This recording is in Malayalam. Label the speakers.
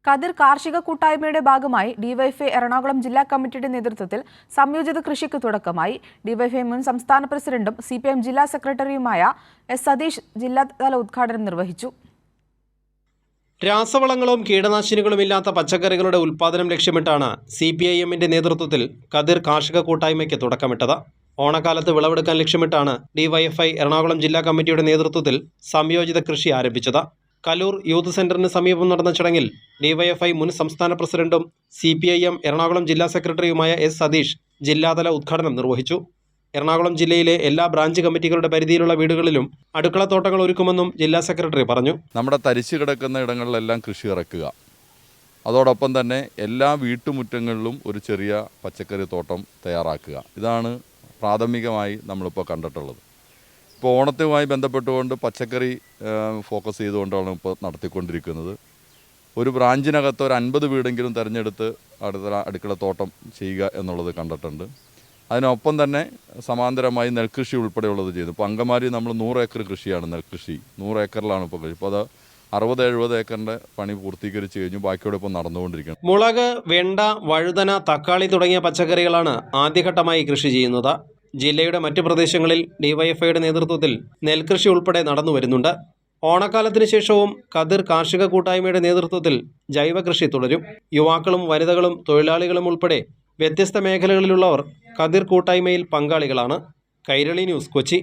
Speaker 1: കതിർ കാർഷിക കൂട്ടായ്മയുടെ ഭാഗമായി ഡിവൈഎഫ്ഐ എറണാകുളം ജില്ലാ കമ്മിറ്റിയുടെ നേതൃത്വത്തിൽ സംയോജിത കൃഷിക്ക് തുടക്കമായി. ഡിവൈഎഫ്ഐ മുൻ സംസ്ഥാന പ്രസിഡന്റും സിപിഎം ജില്ലാ സെക്രട്ടറിയുമായ എസ് സതീഷ് ജില്ലാതല ഉദ്ഘാടനം നിർവഹിച്ചു.
Speaker 2: രാസവളങ്ങളും കീടനാശിനികളും ഇല്ലാത്ത പച്ചക്കറികളുടെ ഉൽപ്പാദനം ലക്ഷ്യമിട്ടാണ് CPIMന്റെ നേതൃത്വത്തിൽ കതിർ കാർഷിക കൂട്ടായ്മയ്ക്ക് തുടക്കമിട്ടത്. ഓണക്കാലത്ത് വിളവെടുക്കാൻ ലക്ഷ്യമിട്ടാണ് ഡിവൈഎഫ്ഐ എറണാകുളം ജില്ലാ കമ്മിറ്റിയുടെ നേതൃത്വത്തിൽ സംയോജിത കൃഷി ആരംഭിച്ചത്. കലൂർ യൂത്ത് സെന്ററിന് സമീപം നടന്ന ചടങ്ങിൽ ഡിവൈഎഫ്ഐ മുൻ സംസ്ഥാന പ്രസിഡന്റും CPIM എറണാകുളം ജില്ലാ സെക്രട്ടറിയുമായ എസ് സതീഷ് ജില്ലാതല ഉദ്ഘാടനം നിർവഹിച്ചു. എറണാകുളം ജില്ലയിലെ എല്ലാ ബ്രാഞ്ച് കമ്മിറ്റികളുടെ പരിധിയിലുള്ള വീടുകളിലും അടുക്കളത്തോട്ടങ്ങൾ ഒരുക്കുമെന്നും ജില്ലാ സെക്രട്ടറി പറഞ്ഞു.
Speaker 3: നമ്മുടെ തരിച്ചു കിടക്കുന്ന ഇടങ്ങളിലെല്ലാം കൃഷി ഇറക്കുക, അതോടൊപ്പം തന്നെ എല്ലാ വീട്ടുമുറ്റങ്ങളിലും ഒരു ചെറിയ പച്ചക്കറി തോട്ടം തയ്യാറാക്കുക. ഇതാണ് പ്രാഥമികമായി നമ്മളിപ്പോൾ കണ്ടിട്ടുള്ളത്. ഇപ്പോൾ ഓണത്തുമായി ബന്ധപ്പെട്ടുകൊണ്ട് പച്ചക്കറി ഫോക്കസ് ചെയ്തുകൊണ്ടാണ് ഇപ്പോൾ നടത്തിക്കൊണ്ടിരിക്കുന്നത്. ഒരു ബ്രാഞ്ചിനകത്ത് ഒരു 50 വീടെങ്കിലും തിരഞ്ഞെടുത്ത് അടുക്കളത്തോട്ടം ചെയ്യുക എന്നുള്ളത് കണ്ടിട്ടുണ്ട്. അതിനൊപ്പം തന്നെ സമാന്തരമായി നെൽകൃഷി ഉൾപ്പെടെയുള്ളത് ചെയ്തു. ഇപ്പോൾ അങ്കമാലി നമ്മൾ 100 ഏക്കർ കൃഷിയാണ് നെൽകൃഷി, 100 ഏക്കറിലാണ് ഇപ്പോൾ കൃഷി. ഇപ്പോൾ അത് 60-70 ഏക്കറിൻ്റെ പണി പൂർത്തീകരിച്ച് കഴിഞ്ഞു, ബാക്കിയോടെ ഇപ്പോൾ നടന്നുകൊണ്ടിരിക്കുന്നത്.
Speaker 2: മുളക്, വെണ്ട, വഴുതന, തക്കാളി തുടങ്ങിയ പച്ചക്കറികളാണ് ആദ്യഘട്ടമായി കൃഷി ചെയ്യുന്നത്. ജില്ലയുടെ മറ്റ് പ്രദേശങ്ങളിൽ ഡിവൈഎഫ്ഐയുടെ നേതൃത്വത്തിൽ നെൽകൃഷി ഉൾപ്പെടെ നടന്നു വരുന്നുണ്ട്. ഓണക്കാലത്തിന് ശേഷവും കതിർ കാർഷിക കൂട്ടായ്മയുടെ നേതൃത്വത്തിൽ ജൈവ കൃഷി തുടരും. യുവാക്കളും വനിതകളും തൊഴിലാളികളും ഉൾപ്പെടെ വ്യത്യസ്ത മേഖലകളിലുള്ളവർ കതിർ കൂട്ടായ്മയിൽ പങ്കാളികളാണ്. കൈരളി ന്യൂസ്, കൊച്ചി.